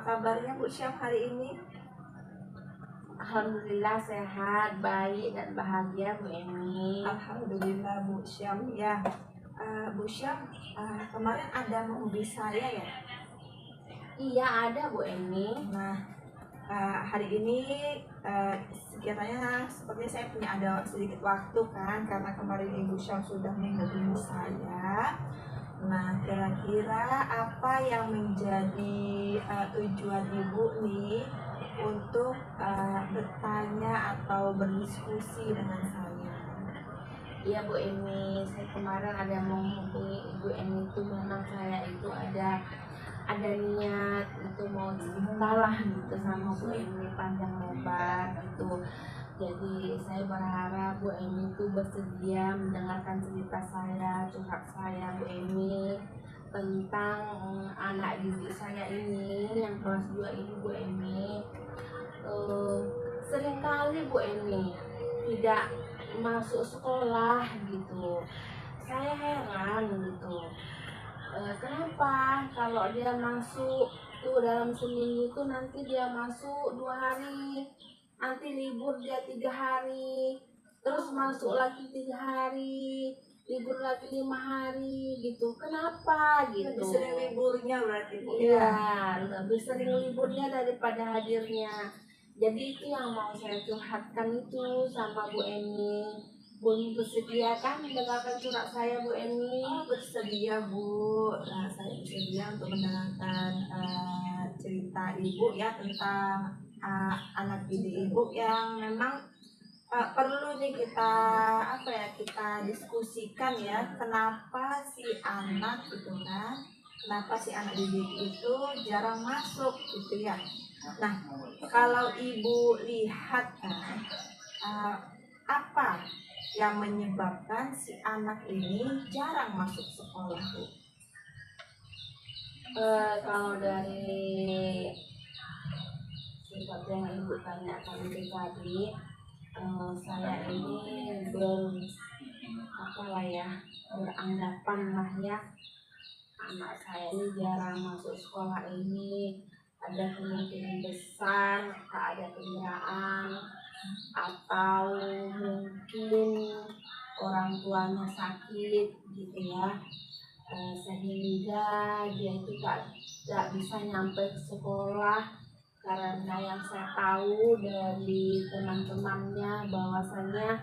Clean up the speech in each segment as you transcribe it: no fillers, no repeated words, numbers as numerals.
kabarnya Bu Syam hari ini? Alhamdulillah sehat, baik dan bahagia Bu Eni. Alhamdulillah Bu Syam ya. Bu Syam, kemarin ada menguji saya ya? Iya ada Bu Eni. Nah, hari ini sekiranya sepertinya saya punya ada sedikit waktu kan, karena kemarin Ibu Syam sudah menghubungi saya. Nah, kira-kira apa yang menjadi tujuan Ibu nih untuk bertanya atau berdiskusi dengan saya? Iya Bu Eni, saya kemarin ada menghubungi Ibu Eni itu memang saya itu ada niat itu mau cerita lah gitu sama Bu Eni panjang lebar gitu. Jadi saya berharap Bu Eni itu bersedia mendengarkan cerita saya, curhat saya Bu Eni tentang anak didik saya ini yang kelas 2 ini Bu Eni. Seringkali Bu Eni tidak masuk sekolah gitu. Saya heran gitu. Kenapa kalau dia masuk tuh dalam seminggu itu nanti dia masuk 2 hari, nanti libur dia 3 hari, terus masuk lagi 3 hari, libur lagi 5 hari gitu. Kenapa gitu? Lebih sering liburnya berarti Bu ya? Iya, lebih sering liburnya daripada hadirnya. Jadi itu yang mau saya curhatkan itu sama Bu Eni. Bu bersedia kan mendengarkan curhat saya Bu Eni? Oh, bersedia Bu. Nah, saya bersedia untuk mendengarkan cerita Ibu ya tentang anak didik Ibu yang memang perlu nih kita kita diskusikan ya, kenapa si anak gitu kan, kenapa si anak didik itu jarang masuk gitu ya. Nah, kalau Ibu lihat kan, apa yang menyebabkan si anak ini jarang masuk sekolah Bu? Kalau dari seperti yang Ibu tanyakan itu tadi, saya ini beranggapan lah ya, anak saya ini jarang masuk sekolah ini ada kemungkinan besar tak ada kendaraan, atau mungkin orang tuanya sakit gitu ya, sehingga dia itu tak bisa nyampe ke sekolah. Karena yang saya tahu dari teman-temannya bahwasanya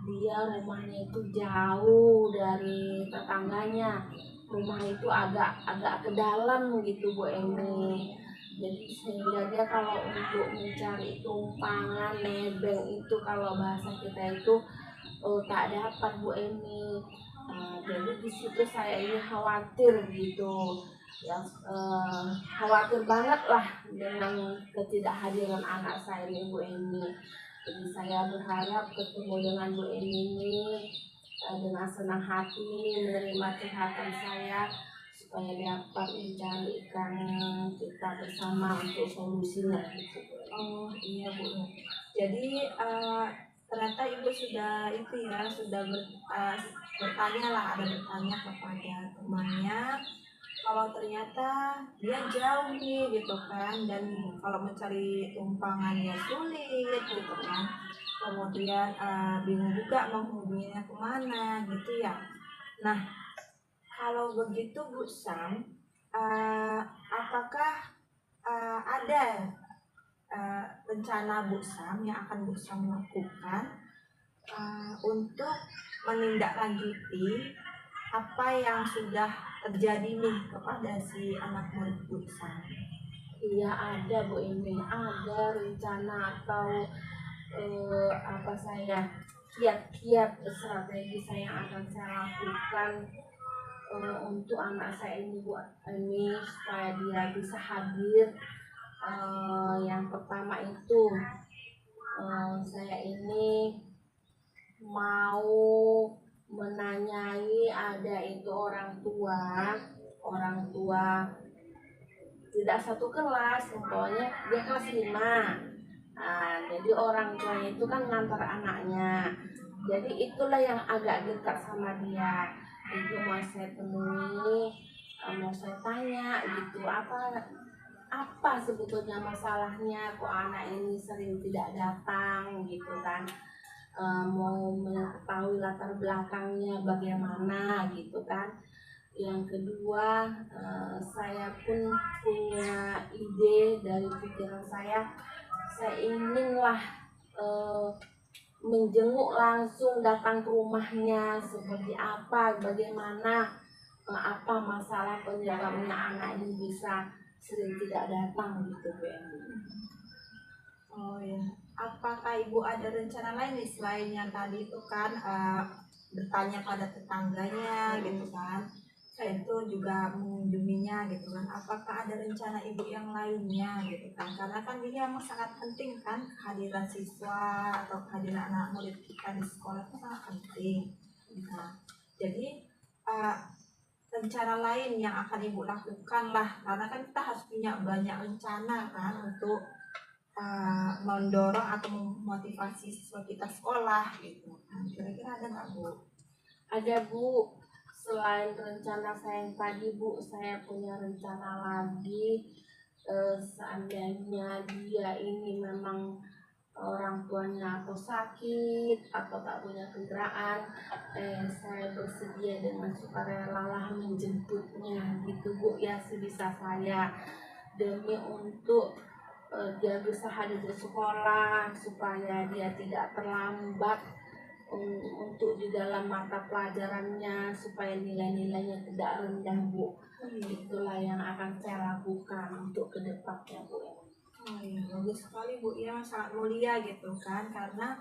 dia rumahnya itu jauh dari tetangganya, rumah itu agak ke dalam gitu Bu Eni. Jadi sehingga dia kalau untuk mencari tumpangan nebeng itu, kalau bahasa kita itu tak dapat Bu Eni. Jadi di situ saya ini khawatir gitu ya, khawatir banget lah dengan ketidakhadiran anak saya ini Bu Eni. Jadi saya berharap ketemu dengan Bu Eni ini dengan senang hati menerima curhatan saya supaya dapat mencarikan kita bersama untuk solusinya gitu. Oh iya Bu. Jadi ternyata Ibu sudah bertanya lah, ada bertanya kepada temannya kalau ternyata dia jauh nih gitu kan, dan kalau mencari tumpangannya sulit gitu kan, kemudian bingung juga menghubunginya kemana gitu ya. Nah, kalau begitu Bu Sam, apakah ada rencana Bu Sam yang akan Bu Sam lakukan untuk menindaklanjuti apa yang sudah terjadi nih kepada si anak murid Bu Sam? Iya ada Bu Eni, ada rencana atau kiat-kiat strategi saya yang akan saya lakukan untuk anak saya ini Bu Eni supaya dia bisa hadir. Yang pertama itu saya ini mau menanyai, ada itu orang tua tidak satu kelas, contohnya dia kelas 5. Jadi orang tuanya itu kan ngantar anaknya, jadi itulah yang agak dekat sama dia. Itu mau saya temui, mau saya tanya gitu, apa apa sebetulnya masalahnya kok anak ini sering tidak datang gitu kan. Mau mengetahui latar belakangnya bagaimana gitu kan. Yang kedua, saya pun punya ide dari pikiran saya inginlah eh, menjenguk langsung, datang ke rumahnya seperti apa, bagaimana, apa masalah penyebabnya anak ini bisa sering tidak datang gitu Bu Eni. Oh ya, apakah ibu ada rencana lain nih selain yang tadi itu kan bertanya pada tetangganya gitu kan, saya itu juga mengunjunginya gitu kan, apakah ada rencana ibu yang lainnya gitu kan, karena kan ini memang sangat penting kan kehadiran siswa atau kehadiran anak murid kita di sekolah itu sangat penting. Nah, jadi uh, rencana lain yang akan ibu lakukan lah, karena kan kita harus punya banyak rencana kan untuk mendorong atau memotivasi siswa kita sekolah gitu. Nah, kira-kira ada nggak Bu? Ada Bu, selain rencana saya yang tadi Bu, saya punya rencana lagi. Seandainya dia ini memang orang tuanya atau sakit atau tak punya kendaraan, saya bersedia dengan sukarela menjemputnya gitu Bu ya, sebisa saya, demi untuk dia bisa hadir di sekolah supaya dia tidak terlambat untuk di dalam mata pelajarannya, supaya nilai-nilainya tidak rendah Bu. Itulah yang akan saya lakukan untuk kedepannya Bu. Oh iya, bagus sekali Bu ya, sangat mulia gitu kan, karena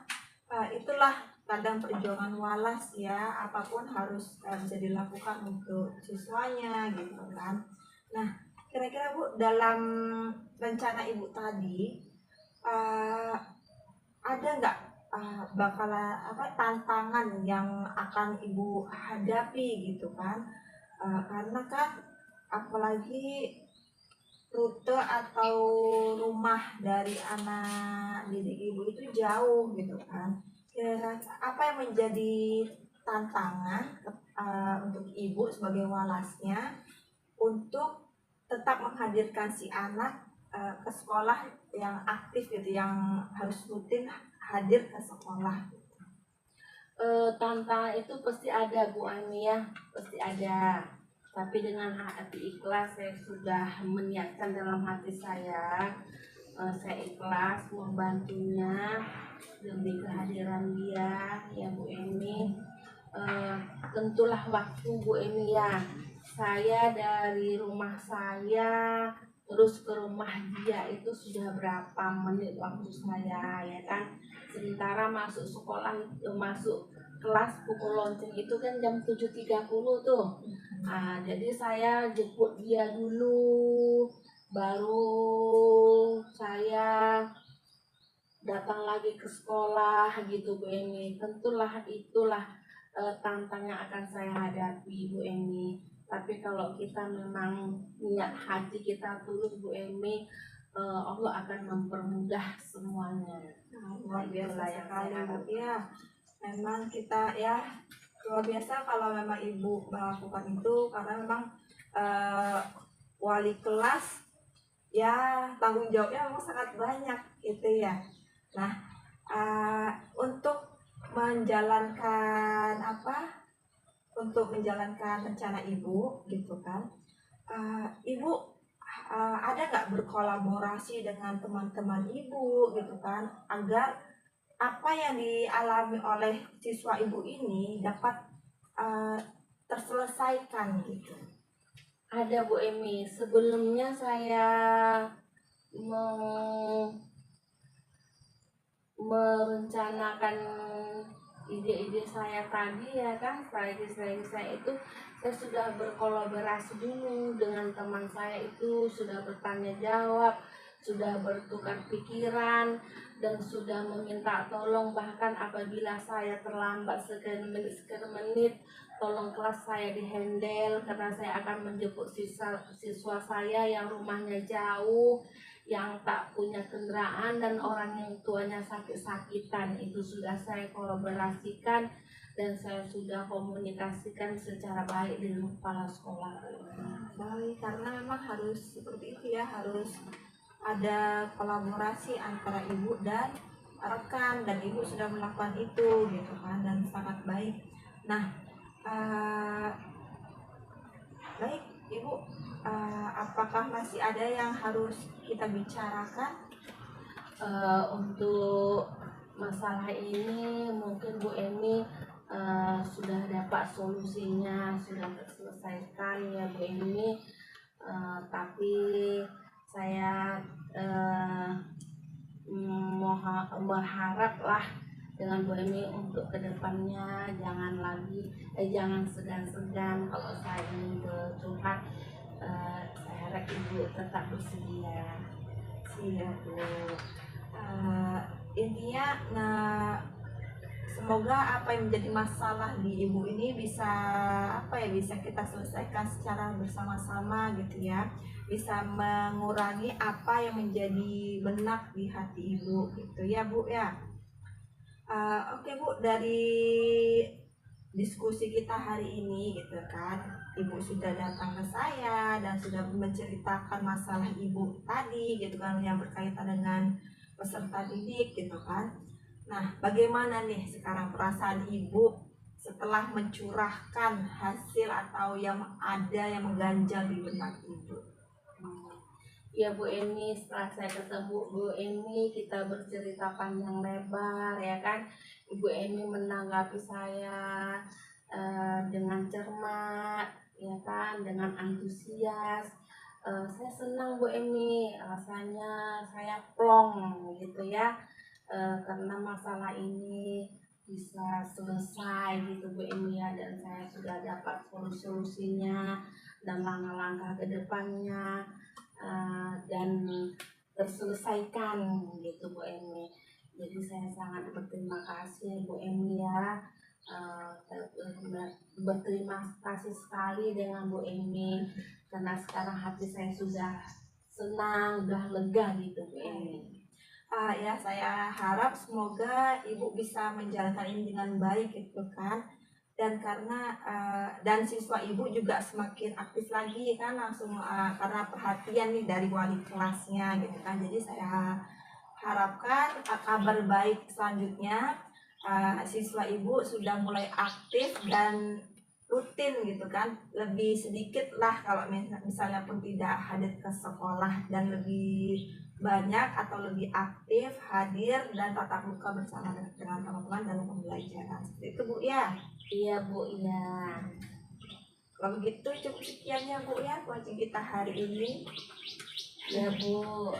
itulah kadang perjuangan walas ya, apapun harus bisa dilakukan untuk siswanya gitu kan. Nah, kira-kira Bu, dalam rencana Ibu tadi uh, ada nggak bakalan apa tantangan yang akan Ibu hadapi gitu kan? Karena kan apalagi rute atau rumah dari anak didik ibu itu jauh gitu kan. Kira apa yang menjadi tantangan untuk ibu sebagai walasnya untuk tetap menghadirkan si anak ke sekolah yang aktif gitu, yang harus rutin hadir ke sekolah? Tantangan itu pasti ada Bu Ani ya, pasti ada. Tapi dengan hati ikhlas saya sudah meniatkan dalam hati saya ikhlas membantunya demi kehadiran dia ya Bu Eni. Tentulah waktu Bu Eni ya, saya dari rumah saya terus ke rumah dia itu sudah berapa menit waktu saya ya kan. Sementara masuk sekolah, masuk kelas pukul lonceng itu kan jam 7.30 tuh. Jadi saya jemput dia dulu, baru saya datang lagi ke sekolah gitu Bu Eni. Tentulah itulah tantangan yang akan saya hadapi Bu Eni. Tapi kalau kita memang niat hati kita tulus Bu Emi, Allah akan mempermudah semuanya. Luar biasa sekali Bu ya. Memang kita ya luar biasa kalau memang ibu melakukan itu, karena memang wali kelas ya tanggung jawabnya memang sangat banyak gitu ya. Nah, untuk menjalankan rencana ibu gitu kan, ibu ada nggak berkolaborasi dengan teman-teman ibu gitu kan, agar apa yang dialami oleh siswa ibu ini dapat terselesaikan gitu? Ada Bu Emi, sebelumnya saya merencanakan ide-ide saya tadi ya kan, strategi saya itu saya sudah berkolaborasi dulu dengan teman saya, itu sudah bertanya jawab, sudah bertukar pikiran, dan sudah meminta tolong, bahkan apabila saya terlambat sekian menit tolong kelas saya dihandle, karena saya akan menjemput siswa saya yang rumahnya jauh, yang tak punya kendaraan, dan orang yang tuanya sakit-sakitan. Itu sudah saya kolaborasikan dan saya sudah komunikasikan secara baik dengan kepala sekolah. Baik, karena memang harus seperti itu ya, harus ada kolaborasi antara ibu dan rekan, dan ibu sudah melakukan itu gitu kan, dan sangat baik. Nah, eh, baik ibu, apakah masih ada yang harus kita bicarakan? Untuk masalah ini mungkin Bu Eni sudah dapat solusinya, sudah terselesaikan ya Bu Eni. Tapi saya berharap lah dengan Bu Eni untuk kedepannya jangan segan-segan kalau saya ingin curhat. Saya harap Ibu tetap bersedia. Iya Bu. Intinya, nah, semoga apa yang menjadi masalah di ibu ini bisa kita selesaikan secara bersama-sama gitu ya, bisa mengurangi apa yang menjadi benak di hati ibu gitu ya Bu ya. Oke Bu, dari diskusi kita hari ini gitu kan, ibu sudah datang ke saya dan sudah menceritakan masalah ibu tadi gitu kan, yang berkaitan dengan peserta didik gitu kan. Nah, bagaimana nih sekarang perasaan ibu setelah mencurahkan hasil atau yang ada yang mengganjal di benak ibu? Ya Bu Eni, setelah saya ketemu Bu Eni, kita bercerita panjang lebar ya kan. Ibu Eni menanggapi saya dengan cermat ya kan, dengan antusias. Saya senang Bu Eni, rasanya saya plong gitu ya, karena masalah ini bisa selesai gitu Bu Eni ya, dan saya sudah dapat solusinya dan langkah-langkah ke depannya, dan terselesaikan gitu Bu Eni. Jadi saya sangat berterima kasih Bu Eni ya, berterima kasih sekali dengan Bu Eni karena sekarang hati saya sudah senang, sudah lega gitu Bu Eni. Ya, saya harap semoga ibu bisa menjalankan ini dengan baik gitu kan, dan dan siswa ibu juga semakin aktif lagi kan, langsung karena perhatian nih dari wali kelasnya gitu kan. Jadi saya harapkan kabar baik selanjutnya, siswa ibu sudah mulai aktif dan rutin gitu kan, lebih sedikit lah kalau misalnya pun tidak hadir ke sekolah, dan lebih banyak atau lebih aktif hadir dan tatap muka bersama dengan teman-teman dalam pembelajaran. Seperti itu Bu ya. Iya Bu, iya. Kalau begitu cukup sekian ya Bu ya coaching kita hari ini. Ya Bu.